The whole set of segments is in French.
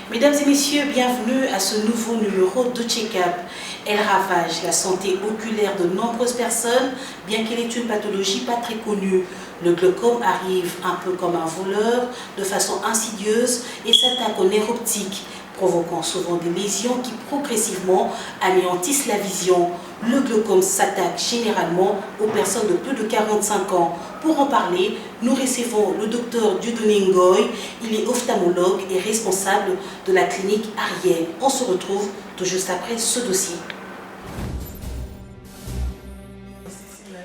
Mesdames et messieurs, bienvenue à ce nouveau numéro de Check-up. Elle ravage la santé oculaire de nombreuses personnes, bien qu'elle ait une pathologie pas très connue. Le glaucome arrive un peu comme un voleur, de façon insidieuse et s'attaque au nerf optique, provoquant souvent des lésions qui progressivement anéantissent la vision. Le glaucome s'attaque généralement aux personnes de plus de 45 ans. Pour en parler, nous recevons le docteur Dieudonné Ngoy. Il est ophtalmologue et responsable de la clinique Ariel. On se retrouve tout juste après ce dossier.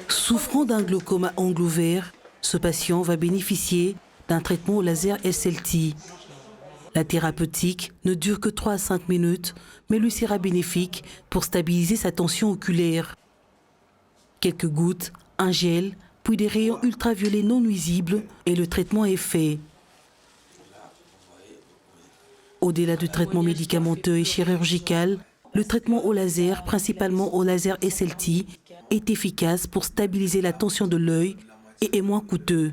Souffrant d'un glaucome à angle ouvert, ce patient va bénéficier d'un traitement au laser SLT. La thérapeutique ne dure que 3 à 5 minutes, mais lui sera bénéfique pour stabiliser sa tension oculaire. Quelques gouttes, un gel, puis des rayons ultraviolets non nuisibles et le traitement est fait. Au-delà du traitement médicamenteux et chirurgical, le traitement au laser, principalement au laser SLT, est efficace pour stabiliser la tension de l'œil et est moins coûteux.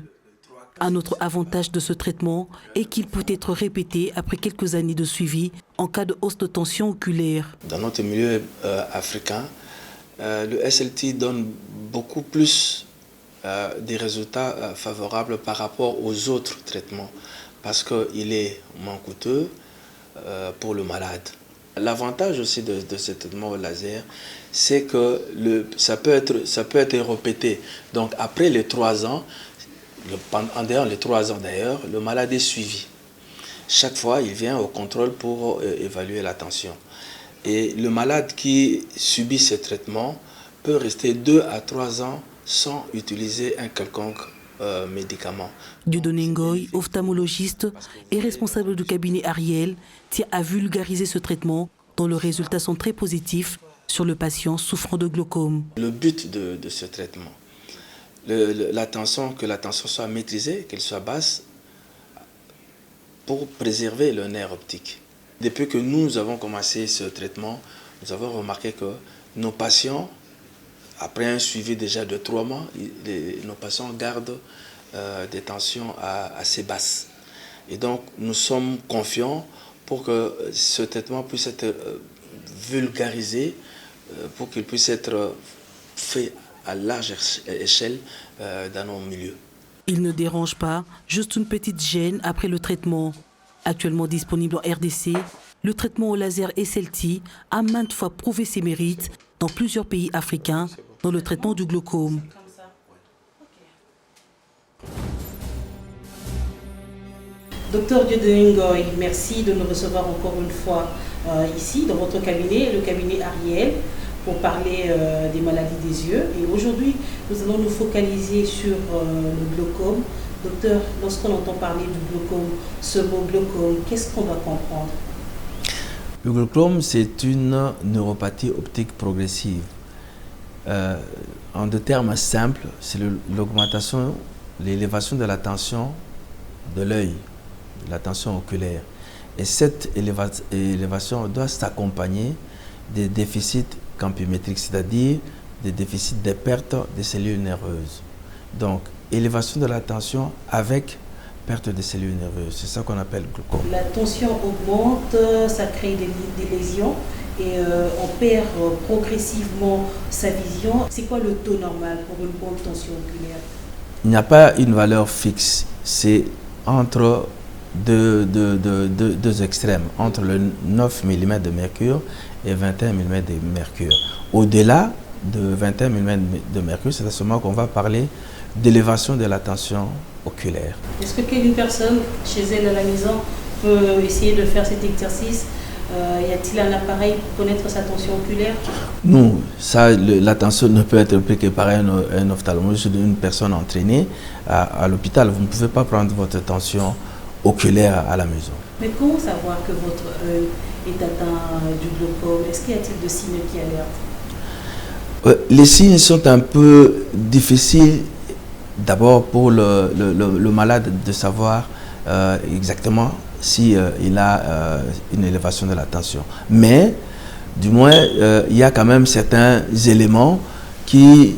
Un autre avantage de ce traitement est qu'il peut être répété après quelques années de suivi en cas de hausse de tension oculaire. Dans notre milieu africain, le SLT donne beaucoup plus des résultats favorables par rapport aux autres traitements parce qu'il est moins coûteux pour le malade. L'avantage aussi de ce traitement au laser, c'est que ça peut être répété. Donc après les 3 ans, en dehors les 3 ans d'ailleurs, le malade est suivi. Chaque fois, il vient au contrôle pour évaluer la tension. Et le malade qui subit ce traitement peut rester 2 à 3 ans sans utiliser un quelconque médicament. Dieudonné Ngoy, ophtalmologiste et responsable du cabinet Ariel, tient à vulgariser ce traitement dont les résultats sont très positifs sur le patient souffrant de glaucome. Le but de ce traitement, que la tension soit maîtrisée, qu'elle soit basse, pour préserver le nerf optique. Depuis que nous avons commencé ce traitement, nous avons remarqué que nos patients, après un suivi déjà de 3 mois, nos patients gardent des tensions assez basses. Et donc, nous sommes confiants pour que ce traitement puisse être vulgarisé, pour qu'il puisse être fait à large échelle dans nos milieux. Il ne dérange pas, juste une petite gêne après le traitement. Actuellement disponible en RDC, le traitement au laser SLT a maintes fois prouvé ses mérites dans plusieurs pays africains dans le traitement du glaucome. Docteur Dieudonné Ngoy, merci de nous recevoir encore une fois ici dans votre cabinet, le cabinet Ariel, pour parler des maladies des yeux. Et aujourd'hui, nous allons nous focaliser sur le glaucome. Docteur, lorsqu'on entend parler du glaucome, ce mot glaucome, qu'est-ce qu'on doit comprendre? Le glaucome, c'est une neuropathie optique progressive. En deux termes simples, c'est l'augmentation, l'élévation de la tension de l'œil, la tension oculaire. Et cette élévation doit s'accompagner des déficits campiométriques, c'est-à-dire des déficits des pertes des cellules nerveuses. Donc, élévation de la tension avec perte des cellules nerveuses, c'est ça qu'on appelle glaucome. La tension augmente, ça crée des lésions et on perd progressivement sa vision. C'est quoi le taux normal pour une bonne tension oculaire? Il n'y a pas une valeur fixe, c'est entre deux extrêmes, entre le 9 mm de mercure et 21 mm de mercure. Au-delà de 21 mm de mercure, c'est à ce moment qu'on va parler d'élévation de la tension oculaire. Est-ce que une personne chez elle à la maison peut essayer de faire cet exercice? Y a-t-il un appareil pour connaître sa tension oculaire? Non, la tension ne peut être prise que par un ophtalmologiste, une personne entraînée. À l'hôpital, vous ne pouvez pas prendre votre tension oculaire à la maison. Mais comment savoir que votre œil est atteint du glaucome? Est-ce qu'il y a-t-il de signes qui alertent? Les signes sont un peu difficiles. D'abord pour le malade de savoir exactement si il a une élévation de la tension. Mais du moins, il y a quand même certains éléments qui,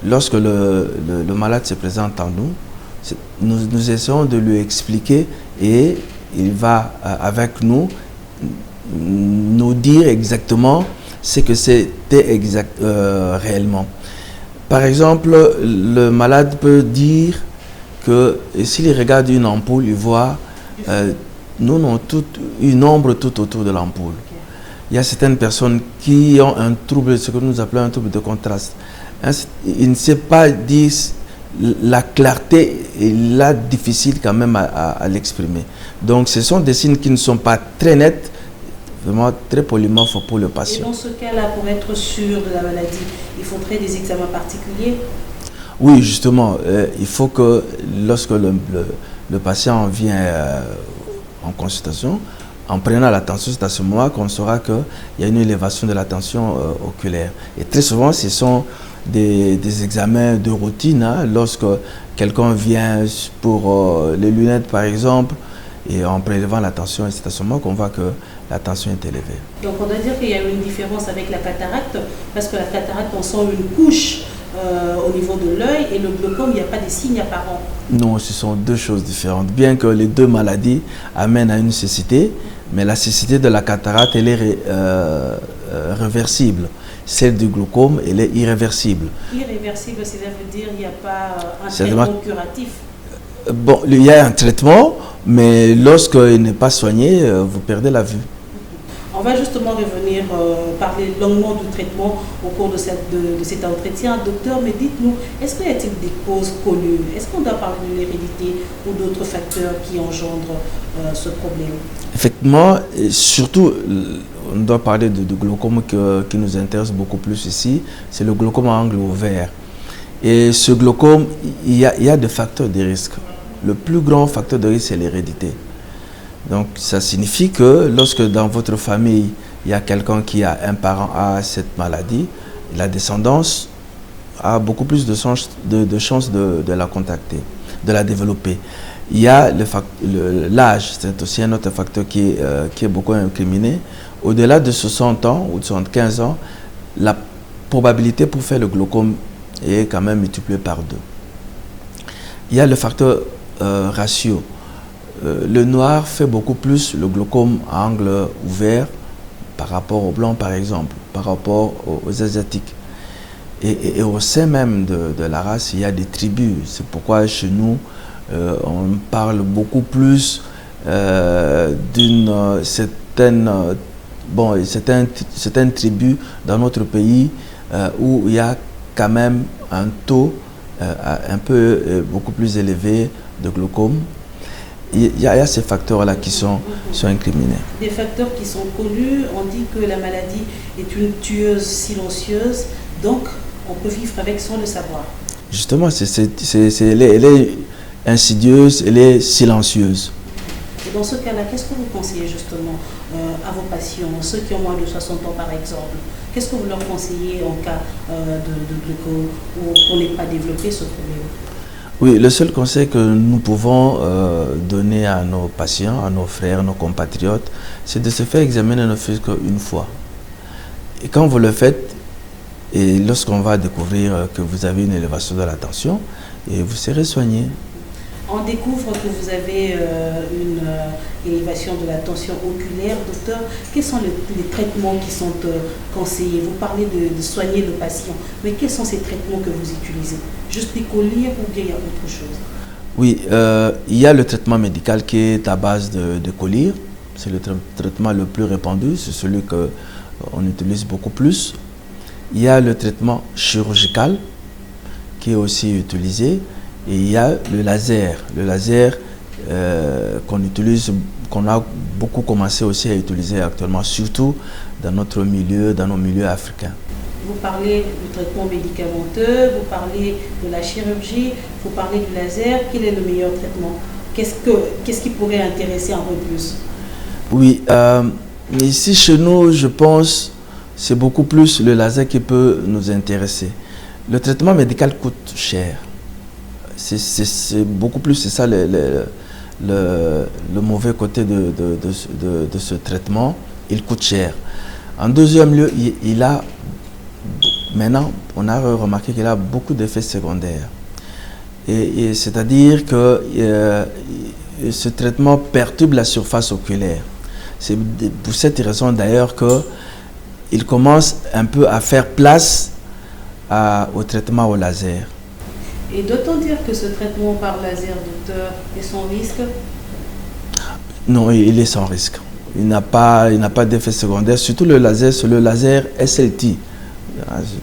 lorsque le malade se présente en nous essayons de lui expliquer et il va avec nous nous dire exactement ce que c'était réellement. Par exemple, le malade peut dire que s'il regarde une ampoule, il voit une ombre tout autour de l'ampoule. Il y a certaines personnes qui ont un trouble, ce que nous appelons un trouble de contraste. Il ne sait pas dire la clarté est là difficile quand même à l'exprimer. Donc ce sont des signes qui ne sont pas très nets, vraiment très poliment pour le patient. Et dans ce cas-là, pour être sûr de la maladie, il faudrait des examens particuliers? Oui, justement, il faut que lorsque le patient vient en consultation, en prenant la tension, c'est à ce moment qu'on saura qu'il y a une élévation de la tension oculaire. Et très souvent, ce sont des examens de routine, hein, lorsque quelqu'un vient pour les lunettes par exemple, et en prélevant la tension, c'est à ce moment qu'on voit que la tension est élevée. Donc on doit dire qu'il y a une différence avec la cataracte, parce que la cataracte, on sent une couche au niveau de l'œil, et le glaucome, il n'y a pas de signes apparents. Non, ce sont deux choses différentes. Bien que les deux maladies amènent à une cécité, mais la cécité de la cataracte, elle est réversible. Celle du glaucome, elle est irréversible. Irréversible, cela veut dire qu'il n'y a pas un traitement curatif? Bon, il y a un traitement, mais lorsqu'il n'est pas soigné, vous perdez la vue. On va justement revenir parler longuement du traitement au cours de cet entretien. Docteur, mais dites-nous, est-ce qu'il y a-t-il des causes connues? Est-ce qu'on doit parler de l'hérédité ou d'autres facteurs qui engendrent ce problème? Effectivement, et surtout, on doit parler de glaucome qui nous intéresse beaucoup plus ici. C'est le glaucome à angle ouvert. Et ce glaucome, il y a des facteurs de risque. Le plus grand facteur de risque, c'est l'hérédité. Donc, ça signifie que lorsque dans votre famille, il y a quelqu'un qui a un parent à cette maladie, la descendance a beaucoup plus de chances de la contacter, de la développer. Il y a l'âge, c'est aussi un autre facteur qui est beaucoup incriminé. Au-delà de 60 ans ou de 75 ans, la probabilité pour faire le glaucome est quand même multipliée par 2. Il y a le facteur ratio. Le noir fait beaucoup plus le glaucome à angle ouvert par rapport au blanc, par exemple, par rapport aux asiatiques. Et au sein même de la race, il y a des tribus. C'est pourquoi chez nous, on parle beaucoup plus d'une certaine tribu dans notre pays où il y a quand même un taux beaucoup plus élevé de glaucome. Il y a ces facteurs-là qui sont incriminés. Des facteurs qui sont connus, on dit que la maladie est une tueuse silencieuse, donc on peut vivre avec sans le savoir. Justement, elle est insidieuse, elle est silencieuse. Et dans ce cas-là, qu'est-ce que vous conseillez justement à vos patients, ceux qui ont moins de 60 ans par exemple? Qu'est-ce que vous leur conseillez en cas de glaucome ou pour ne pas développer ce problème? Oui, le seul conseil que nous pouvons donner à nos patients, à nos frères, nos compatriotes, c'est de se faire examiner ne fût-ce qu'une fois. Et quand vous le faites, et lorsqu'on va découvrir que vous avez une élévation de la tension, et vous serez soigné. On découvre que vous avez une élévation de la tension oculaire. Docteur, quels sont les traitements qui sont conseillés? Vous parlez de soigner le patient, mais quels sont ces traitements que vous utilisez? Juste des collyres ou bien il y a autre chose? Oui, il y a le traitement médical qui est à base de collyres. C'est le traitement le plus répandu, c'est celui qu'on utilise beaucoup plus. Il y a le traitement chirurgical qui est aussi utilisé. Et il y a le laser qu'on utilise, qu'on a beaucoup commencé aussi à utiliser actuellement, surtout dans notre milieu, dans nos milieux africains. Vous parlez du traitement médicamenteux, vous parlez de la chirurgie, vous parlez du laser. Quel est le meilleur traitement? Qu'est-ce qui pourrait intéresser un peu plus? Oui, ici chez nous, je pense c'est beaucoup plus le laser qui peut nous intéresser. Le traitement médical coûte cher. C'est beaucoup plus, c'est ça le mauvais côté de ce traitement, il coûte cher. En deuxième lieu, maintenant, on a remarqué qu'il a beaucoup d'effets secondaires. Et c'est-à-dire que ce traitement perturbe la surface oculaire. C'est pour cette raison d'ailleurs qu'il commence un peu à faire place au traitement au laser. Et doit-on dire que ce traitement par laser, docteur, est sans risque? Non, il est sans risque. Il n'a pas d'effet secondaire. Surtout le laser, c'est le laser SLT,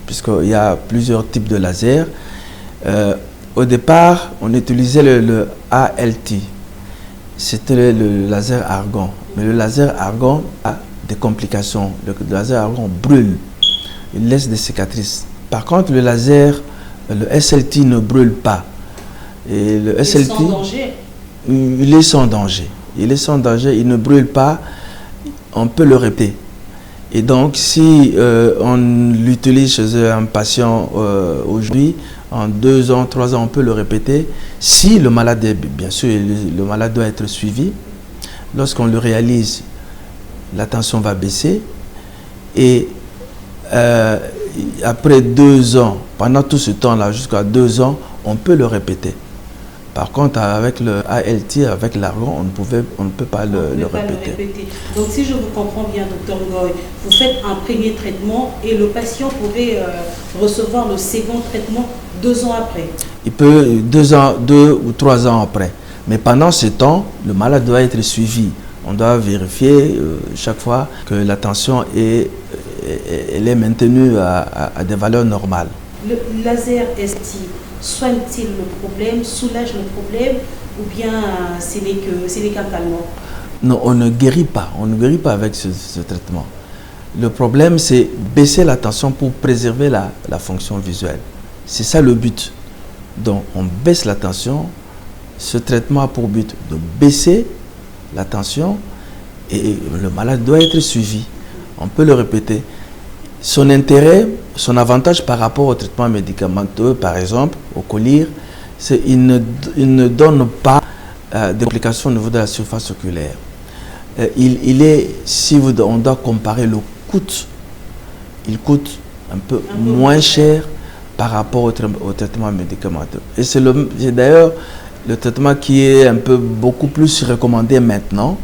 puisqu'il y a plusieurs types de lasers. Au départ, on utilisait le ALT. C'était le laser argon. Mais le laser argon a des complications. Le laser argon brûle. Il laisse des cicatrices. Par contre, le SLT ne brûle pas. Et le SLT, sans danger. Il est sans danger. Il est sans danger, il ne brûle pas. On peut le répéter. Et donc, si on l'utilise chez un patient aujourd'hui, en 2 ans, 3 ans, on peut le répéter. Si le malade est, bien sûr, le malade doit être suivi. Lorsqu'on le réalise, la tension va baisser. Et après 2 ans, pendant tout ce temps-là, jusqu'à 2 ans, on peut le répéter. Par contre, avec le ALT, avec l'argon, on ne peut pas le répéter. Donc, si je vous comprends bien, Dr Ngoy, vous faites un premier traitement et le patient pourrait recevoir le second traitement 2 ans après. Il peut 2 ou 3 ans après. Mais pendant ce temps, le malade doit être suivi. On doit vérifier chaque fois que la tension elle est maintenue à des valeurs normales. Le laser ST soigne-t-il le problème, soulage le problème, ou bien ce n'est qu'un calmant? Non, on ne guérit pas avec ce traitement. Le problème, c'est baisser la tension pour préserver la fonction visuelle. C'est ça le but. Donc, on baisse la tension. Ce traitement a pour but de baisser la tension et le malade doit être suivi. On peut le répéter. Son intérêt, son avantage par rapport au traitement médicamenteux, par exemple, au collyre, c'est qu'il ne donne pas de complications au niveau de la surface oculaire. Si on doit comparer le coût, il coûte un peu moins cher par rapport au traitement médicamenteux. Et c'est d'ailleurs le traitement qui est beaucoup plus recommandé maintenant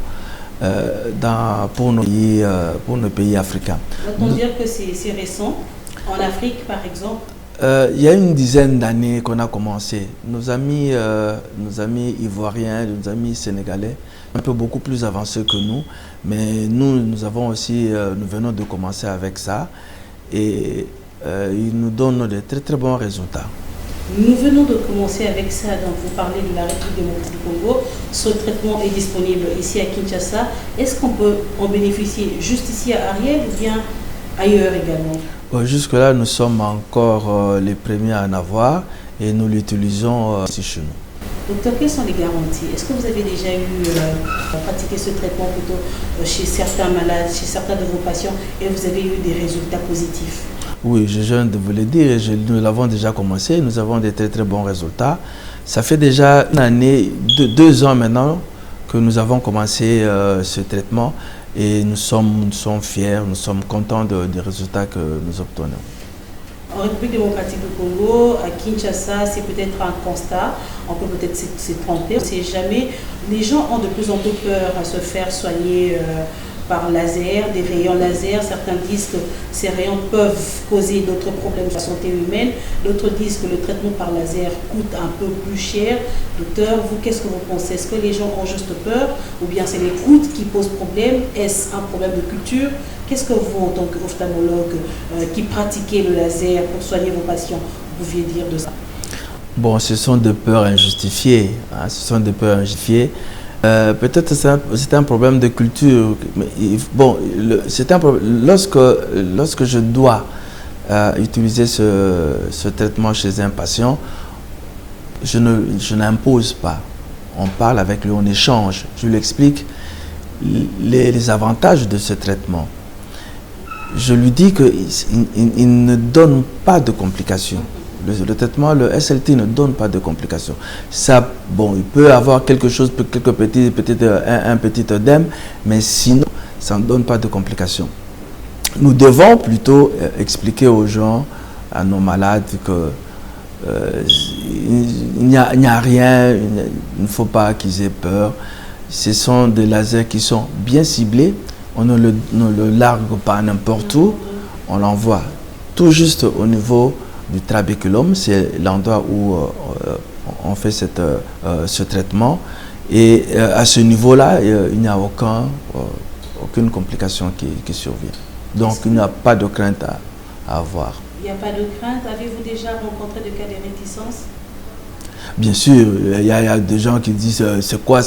pour nos pays africains. Doit-on dire que c'est récent, en Afrique par exemple? Il y a une dizaine d'années qu'on a commencé. Nos amis ivoiriens, nos amis sénégalais, un peu beaucoup plus avancés que nous, mais nous venons de commencer avec ça et ils nous donnent de très très bons résultats. Nous venons de commencer avec ça, donc vous parlez de la République démocratique du Congo. Ce traitement est disponible ici à Kinshasa. Est-ce qu'on peut en bénéficier juste ici à Ariel ou bien ailleurs également? Jusque-là, nous sommes encore les premiers à en avoir et nous l'utilisons ici chez nous. Docteur, quelles sont les garanties? Est-ce que vous avez déjà pratiqué ce traitement plutôt chez certains malades, chez certains de vos patients et vous avez eu des résultats positifs? Oui, je viens de vous le dire, nous l'avons déjà commencé, nous avons des très très bons résultats. Ça fait déjà une année, 2 ans maintenant que nous avons commencé ce traitement et nous sommes fiers, nous sommes contents des résultats que nous obtenons. En République démocratique du Congo, à Kinshasa, c'est peut-être un constat, on peut peut-être se tromper, on ne sait jamais. Les gens ont de plus en plus peur à se faire soigner par laser, des rayons laser. Certains disent que ces rayons peuvent causer d'autres problèmes de la santé humaine. D'autres disent que le traitement par laser coûte un peu plus cher. Docteur, vous, qu'est-ce que vous pensez? Est-ce que les gens ont juste peur ou bien c'est les coûts qui posent problème? Est-ce un problème de culture? Qu'est-ce que vous, en tant qu'ophtalmologue qui pratiquez le laser pour soigner vos patients, vous pouviez dire de ça? Bon, ce sont des peurs injustifiées. Ce sont des peurs injustifiées. Peut-être c'est un problème de culture. Mais, bon, lorsque je dois utiliser ce traitement chez un patient, je n'impose pas. On parle avec lui, on échange. Je lui explique les avantages de ce traitement. Je lui dis qu'il ne donne pas de complications. Le traitement, le SLT ne donne pas de complications. Ça, bon, il peut avoir quelque chose, un petit œdème, mais sinon, ça ne donne pas de complications. Nous devons plutôt expliquer aux gens, à nos malades, que il n'y a rien, il ne faut pas qu'ils aient peur. Ce sont des lasers qui sont bien ciblés. On ne le largue pas n'importe où. On l'envoie tout juste au niveau du trabéculum. C'est l'endroit où on fait ce traitement. Et à ce niveau-là, il n'y a aucune complication qui survient. Donc il n'y a pas de crainte à avoir. Il n'y a pas de crainte. Avez-vous déjà rencontré des cas de réticence? Bien sûr, il y a des gens qui disent c'est quoi.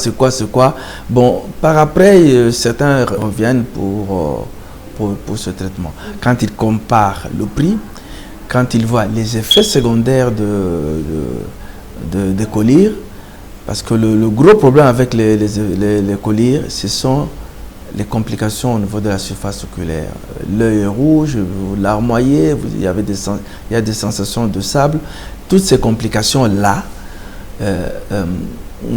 Bon, par après, certains reviennent pour ce traitement. Quand ils comparent le prix, quand ils voient les effets secondaires des collyres, parce que le gros problème avec les collyres, ce sont les complications au niveau de la surface oculaire. L'œil est rouge, vous larmoyez, il y a des sensations de sable. Toutes ces complications-là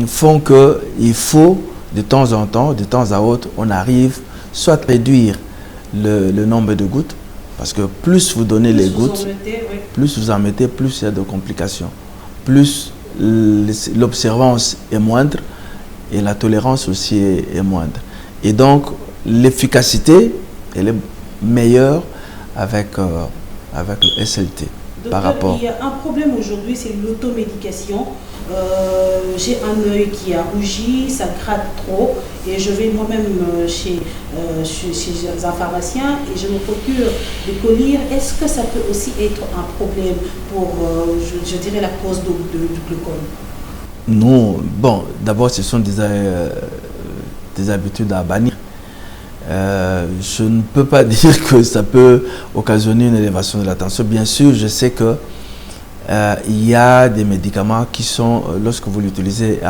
font qu'il faut de temps en temps, de temps à autre, on arrive soit à réduire le nombre de gouttes, parce que plus vous donnez les gouttes, plus vous en mettez, plus il y a de complications. Plus l'observance est moindre et la tolérance aussi est moindre. Et donc, l'efficacité, elle est meilleure avec le SLT. Docteur, par rapport. Il y a un problème aujourd'hui, c'est l'automédication. J'ai un œil qui a rougi, ça gratte trop, et je vais moi-même chez un pharmacien et je me procure des collyres. Est-ce que ça peut aussi être un problème pour, je dirais, la cause du glaucome? Non, bon, d'abord ce sont des habitudes à bannir. Je ne peux pas dire que ça peut occasionner une élévation de la tension. Bien sûr, je sais que il y a des médicaments qui sont, lorsque vous l'utilisez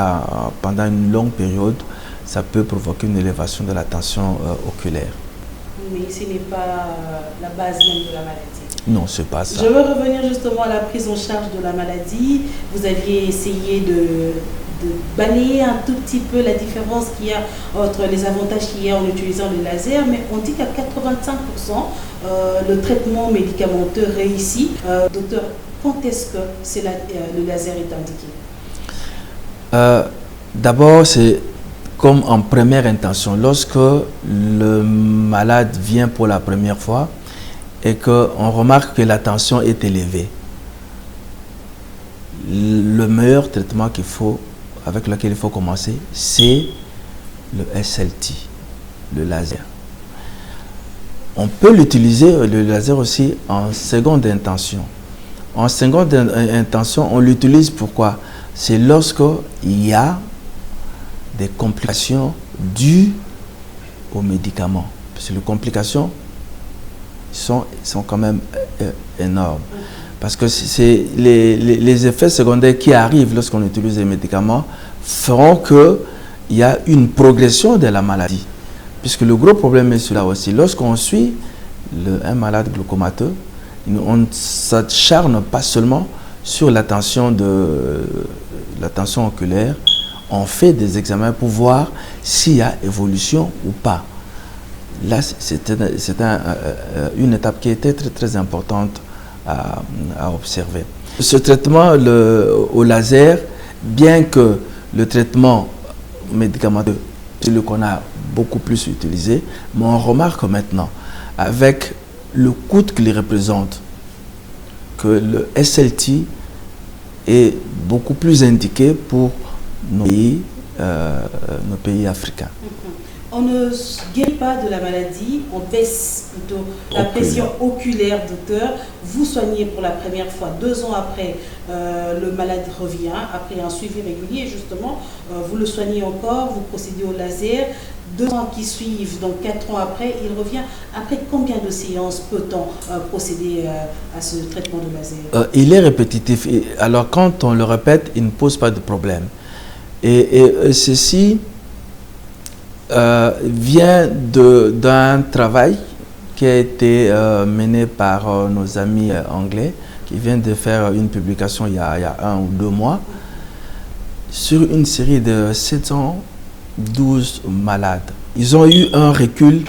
pendant une longue période, ça peut provoquer une élévation de la tension oculaire. Mais ce n'est pas la base même de la maladie. Non, ce n'est pas ça. Je veux revenir justement à la prise en charge de la maladie. Vous aviez essayé de balayer un tout petit peu la différence qu'il y a entre les avantages qu'il y a en utilisant le laser, mais on dit qu'à 85%, le traitement médicamenteux réussit. Docteur, quand est-ce que le laser est indiqué? D'abord, c'est comme en première intention. Lorsque le malade vient pour la première fois et qu'on remarque que la tension est élevée, le meilleur traitement avec lequel il faut commencer, c'est le SLT, le laser. On peut l'utiliser, le laser aussi, en seconde intention. En seconde intention, on l'utilise pourquoi? C'est lorsqu'il y a des complications dues aux médicaments. Parce que les complications sont quand même énormes. Parce que les effets secondaires qui arrivent lorsqu'on utilise les médicaments feront qu'il y a une progression de la maladie. Puisque le gros problème est celui-là aussi. Lorsqu'on suit un malade glaucomateux, on ne s'acharne pas seulement sur la tension oculaire, on fait des examens pour voir s'il y a évolution ou pas. Là, c'est une étape qui était très, très importante à observer. Ce traitement au laser, bien que le traitement médicamenteux, c'est le qu'on a beaucoup plus utilisé, mais on remarque maintenant, avec le coût qu'il représente, que le SLT est beaucoup plus indiqué pour nos pays africains. On ne guérit pas de la maladie, on baisse plutôt la pression oculaire, docteur. Vous soignez pour la première fois, 2 ans après, le malade revient, après un suivi régulier, justement, vous le soignez encore, vous procédez au laser. 2 ans qui suivent, donc 4 ans après, il revient. Après combien de séances peut-on procéder à ce traitement de laser? Il est répétitif. Alors quand on le répète, il ne pose pas de problème. Et ceci vient d'un travail qui a été mené par nos amis anglais, qui viennent de faire une publication il y a 1 ou 2 mois, sur une série de 712 malades. Ils ont eu un recul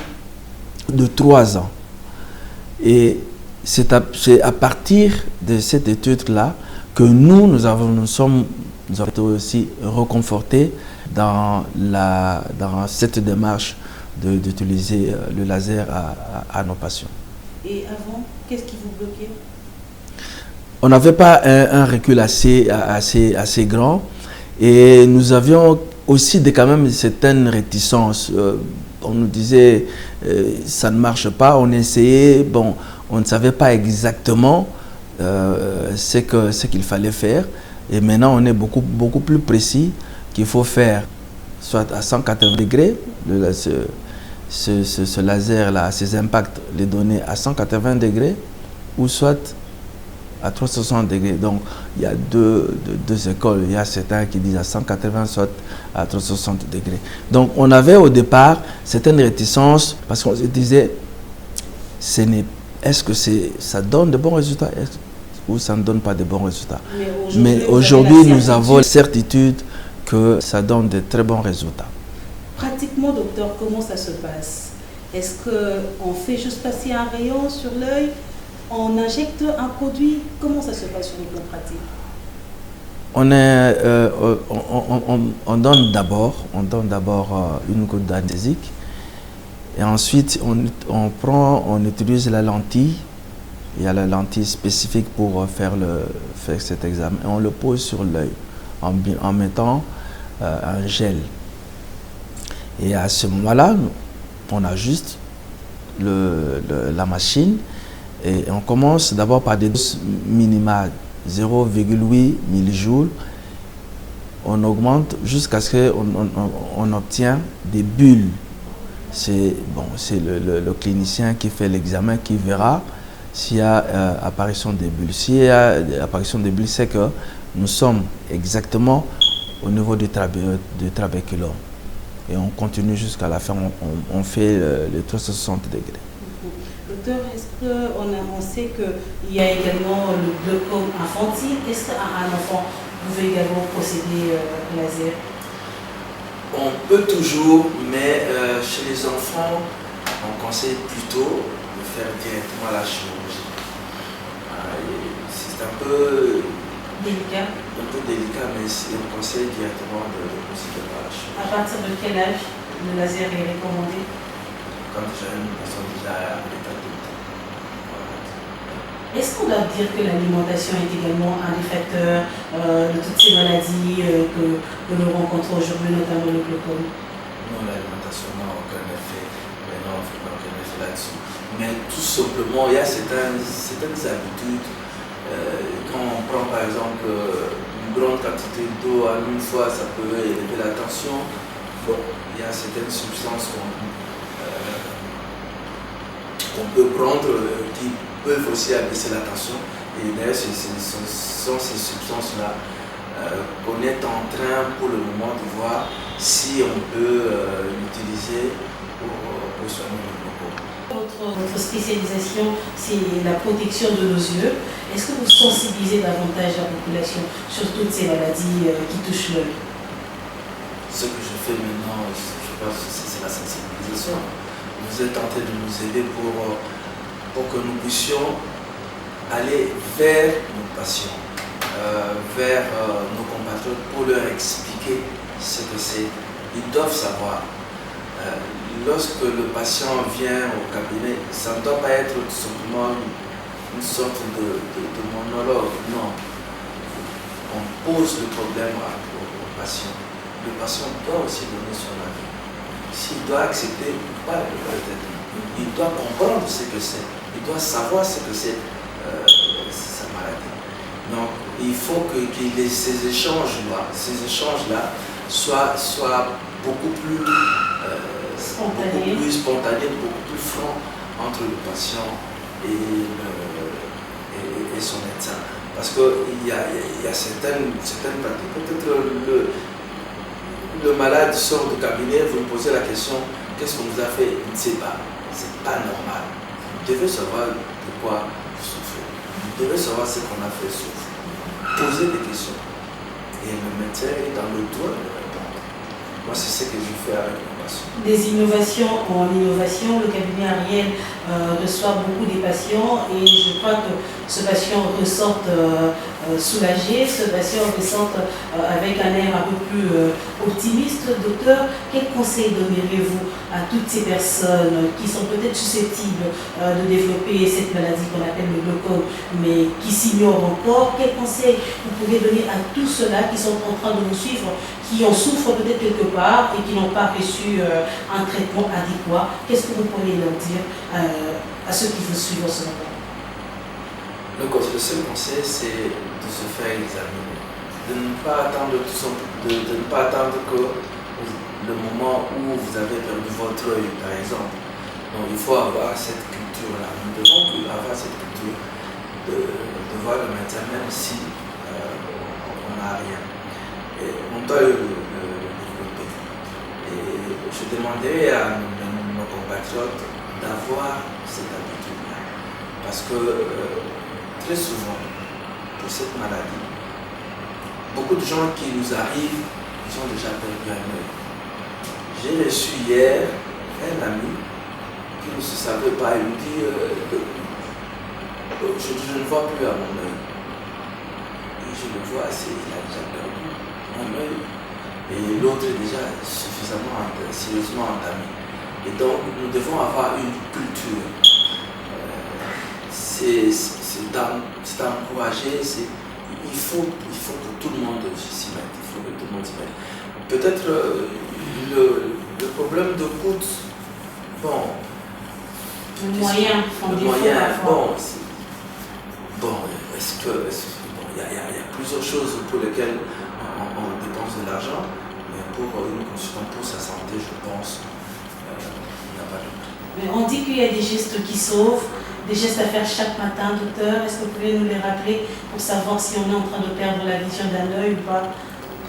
de 3 ans. Et c'est à partir de cette étude-là que nous avons été aussi reconfortés dans cette démarche d'utiliser le laser à nos patients. Et avant, qu'est-ce qui vous bloquait? On n'avait pas un recul assez grand et nous avions aussi quand même certaines réticences. On nous disait ça ne marche pas, on essayait, bon, on ne savait pas exactement ce qu'il fallait faire. Et maintenant, on est beaucoup plus précis qu'il faut faire soit à 180 degrés, ce laser-là, ces impacts, les donner à 180 degrés ou soit à 360 degrés. Donc, il y a deux écoles. Il y a certains qui disent à 180, soit à 360 degrés. Donc, on avait au départ certaines réticences parce qu'on se disait, est-ce que ça donne de bons résultats ou ça ne donne pas de bons résultats? Mais aujourd'hui, nous avons la certitude que ça donne de très bons résultats. Pratiquement, docteur, comment ça se passe? Est-ce qu'on fait juste passer un rayon sur l'œil? On injecte un produit? Comment ça se passe sur le plan pratique? On donne d'abord une goutte d'anesthésique et ensuite on utilise la lentille. Il y a la lentille spécifique pour faire cet examen et on le pose sur l'œil en mettant un gel. Et à ce moment-là, on ajuste la machine et on commence d'abord par des doses minimales, 0,8 millijoules. On augmente jusqu'à ce qu'on obtient des bulles. C'est le clinicien qui fait l'examen qui verra s'il y a apparition des bulles. S'il y a apparition des bulles, c'est que nous sommes exactement au niveau du trabéculum. Et on continue jusqu'à la fin, on fait les 360 degrés. Docteur, est-ce qu'on sait qu'il y a également le glaucome infantile? Est-ce qu'un enfant pouvait également procéder au laser? On peut toujours, mais chez les enfants, on conseille plutôt de faire directement la chirurgie. C'est un peu délicat, mais on conseille directement de procéder par la chirurgie. À partir de quel âge le laser est recommandé? Quand déjà une personne déjà à l'état de temps. Est-ce qu'on doit dire que l'alimentation est également un des facteurs de toutes ces maladies que nous rencontrons aujourd'hui, notamment le glaucome? Non, l'alimentation n'a aucun effet. Mais non, on ne fait pas aucun effet là-dessus. Mais tout simplement, il y a certaines habitudes. Quand on prend par exemple une grande quantité d'eau en une fois, ça peut élever la tension. Bon, il y a certaines substances qu'on peut prendre qui peuvent aussi abaisser la tension. Et d'ailleurs, ce sont ces substances-là qu'on est en train pour le moment de voir si on peut l'utiliser pour soigner le glaucome. Votre spécialisation, c'est la protection de nos yeux. Est-ce que vous sensibilisez davantage la population sur toutes ces maladies qui touchent l'œil? Ce que je fais maintenant, je pense que c'est la sensibilisation. Vous êtes en train de nous aider pour que nous puissions aller vers nos patients, vers nos compatriotes pour leur expliquer ce que c'est. Ils doivent savoir. Lorsque le patient vient au cabinet, ça ne doit pas être tout simplement une sorte de monologue. Non. On pose le problème au patient. Le patient doit aussi donner son avis. S'il doit accepter ou pas le traitement, il doit comprendre ce que c'est. Il doit savoir ce que c'est sa maladie. Donc, il faut que ces échanges-là soient beaucoup plus spontanés, beaucoup plus francs entre le patient et son médecin. Parce qu'il y a certaines pratiques. Peut-être le malade sort du cabinet, vous me posez la question, qu'est-ce qu'on vous a fait? Il ne sait pas. C'est pas normal. Vous devez savoir de quoi vous souffrez. Vous devez savoir ce qu'on a fait souffrir. Posez des questions. Et le médecin est dans le droit de répondre. Moi, c'est ce que je fais avec mes patients. Des innovations en innovation, le cabinet Ariel reçoit beaucoup des patients et je crois que ce patient ressort soulagé, ce patient ressent avec un air un peu plus optimiste. Docteur, quel conseil donneriez-vous à toutes ces personnes qui sont peut-être susceptibles de développer cette maladie qu'on appelle le glaucome, mais qui s'ignorent encore? Quel conseil vous pouvez donner à tous ceux-là qui sont en train de nous suivre, qui en souffrent peut-être quelque part et qui n'ont pas reçu un traitement adéquat? Qu'est-ce que vous pourriez leur dire à ceux qui vous suivent en ce moment? Le seul conseil, c'est de se faire examiner, de ne pas attendre de ne pas attendre que le moment où vous avez perdu votre œil, par exemple. Donc il faut avoir cette culture-là. Nous devons avoir cette culture de voir le médecin même si on n'a rien. Et on doit le développer. Et je demanderais à nos compatriotes d'avoir cette habitude-là. Parce que très souvent, pour cette maladie, beaucoup de gens qui nous arrivent, ils ont déjà perdu un œil. J'ai reçu hier un ami qui ne se savait pas, il me dit je ne vois plus à mon œil. Et je le vois, il a déjà perdu un œil. Et l'autre est déjà suffisamment, sérieusement entamé. Et donc, nous devons avoir une culture. C'est d'encourager, il faut que tout le monde s'y mette. Peut-être le problème de coût, le moyen, il y a plusieurs choses pour lesquelles on dépense de l'argent, mais pour une consultante pour sa santé, je pense, il n'y a pas de. Mais on dit qu'il y a des gestes qui sauvent, des gestes à faire chaque matin, docteur. Est-ce que vous pouvez nous les rappeler pour savoir si on est en train de perdre la vision d'un œil ou pas?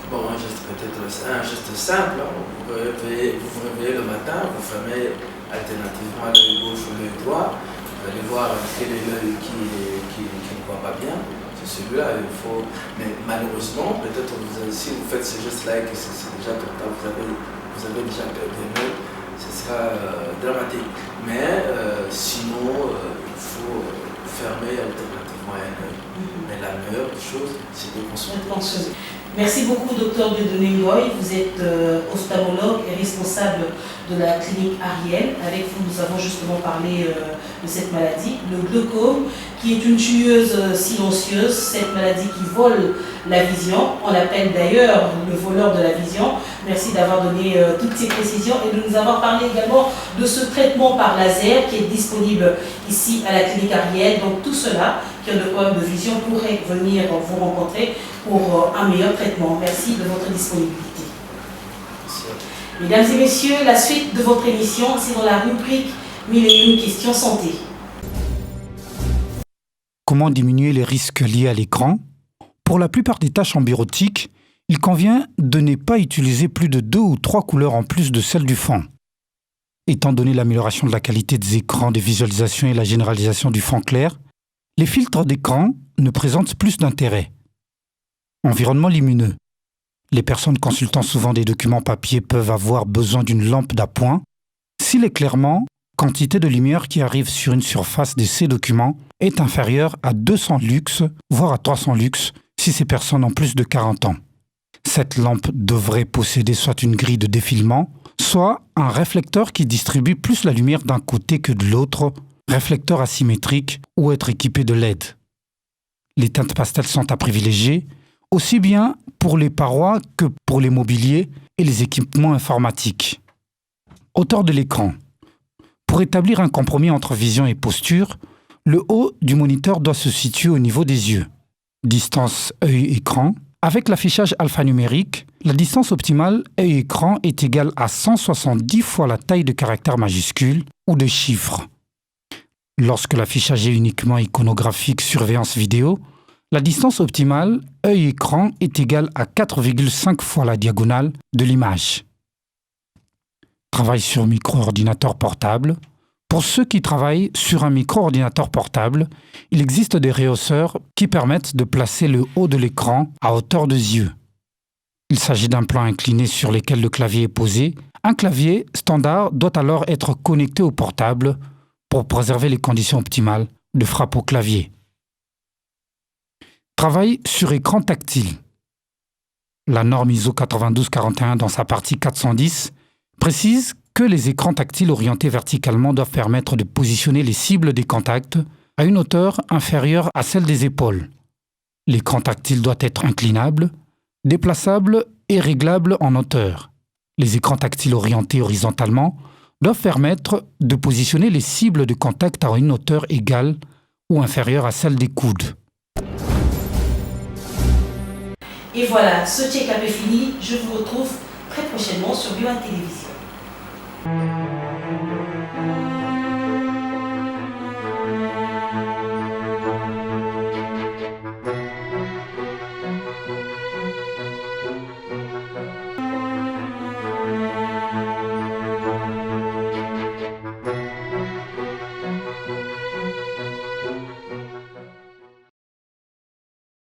Bon, un geste peut-être un geste simple. Vous vous réveillez le matin, vous fermez alternativement l'œil gauche ou l'œil droit. Vous allez voir quel est l'œil qui ne voit pas bien. C'est celui-là, il faut. Mais malheureusement, peut-être si vous faites ce geste-là et que c'est déjà trop tard, vous avez déjà perdu un œil, ce sera dramatique. Mais sinon, il faut fermer alternativement un œil. Mais la meilleure des choses, c'est de consulter. Merci beaucoup, docteur Dieudonné Ngoy. Vous êtes ophtalmologue et responsable de la clinique Ariel. Avec vous, nous avons justement parlé de cette maladie, le glaucome, qui est une tueuse silencieuse, cette maladie qui vole la vision. On l'appelle d'ailleurs le voleur de la vision. Merci d'avoir donné toutes ces précisions et de nous avoir parlé également de ce traitement par laser qui est disponible ici à la clinique Ariel. Donc tout cela qui ont des problèmes de vision pourraient venir vous rencontrer pour un meilleur traitement. Merci de votre disponibilité. Mesdames et messieurs, la suite de votre émission, c'est dans la rubrique 1001 questions santé. Comment diminuer les risques liés à l'écran? Pour la plupart des tâches en bureautique, il convient de ne pas utiliser plus de 2 ou 3 couleurs en plus de celles du fond. Étant donné l'amélioration de la qualité des écrans, des visualisations et la généralisation du fond clair, les filtres d'écran ne présentent plus d'intérêt. Environnement lumineux. Les personnes consultant souvent des documents papier peuvent avoir besoin d'une lampe d'appoint si l'éclairement, quantité de lumière qui arrive sur une surface de ces documents, est inférieure à 200 lux, voire à 300 lux, si ces personnes ont plus de 40 ans. Cette lampe devrait posséder soit une grille de défilement, soit un réflecteur qui distribue plus la lumière d'un côté que de l'autre, réflecteur asymétrique ou être équipé de LED. Les teintes pastel sont à privilégier, aussi bien pour les parois que pour les mobiliers et les équipements informatiques. Hauteur de l'écran. Pour établir un compromis entre vision et posture, le haut du moniteur doit se situer au niveau des yeux. Distance œil-écran. Avec l'affichage alphanumérique, la distance optimale œil-écran est égale à 170 fois la taille de caractères majuscules ou de chiffres. Lorsque l'affichage est uniquement iconographique surveillance vidéo, la distance optimale œil-écran est égale à 4,5 fois la diagonale de l'image. Travail sur micro-ordinateur portable. Pour ceux qui travaillent sur un micro-ordinateur portable, il existe des rehausseurs qui permettent de placer le haut de l'écran à hauteur des yeux. Il s'agit d'un plan incliné sur lequel le clavier est posé. Un clavier standard doit alors être connecté au portable pour préserver les conditions optimales de frappe au clavier. travaille sur écran tactile. La norme ISO 9241 dans sa partie 410 précise que les écrans tactiles orientés verticalement doivent permettre de positionner les cibles des contacts à une hauteur inférieure à celle des épaules. L'écran tactile doit être inclinable, déplaçable et réglable en hauteur. Les écrans tactiles orientés horizontalement doivent permettre de positionner les cibles de contact à une hauteur égale ou inférieure à celle des coudes. Et voilà, ce check-up est fini. Je vous retrouve très prochainement sur B1 Télévision.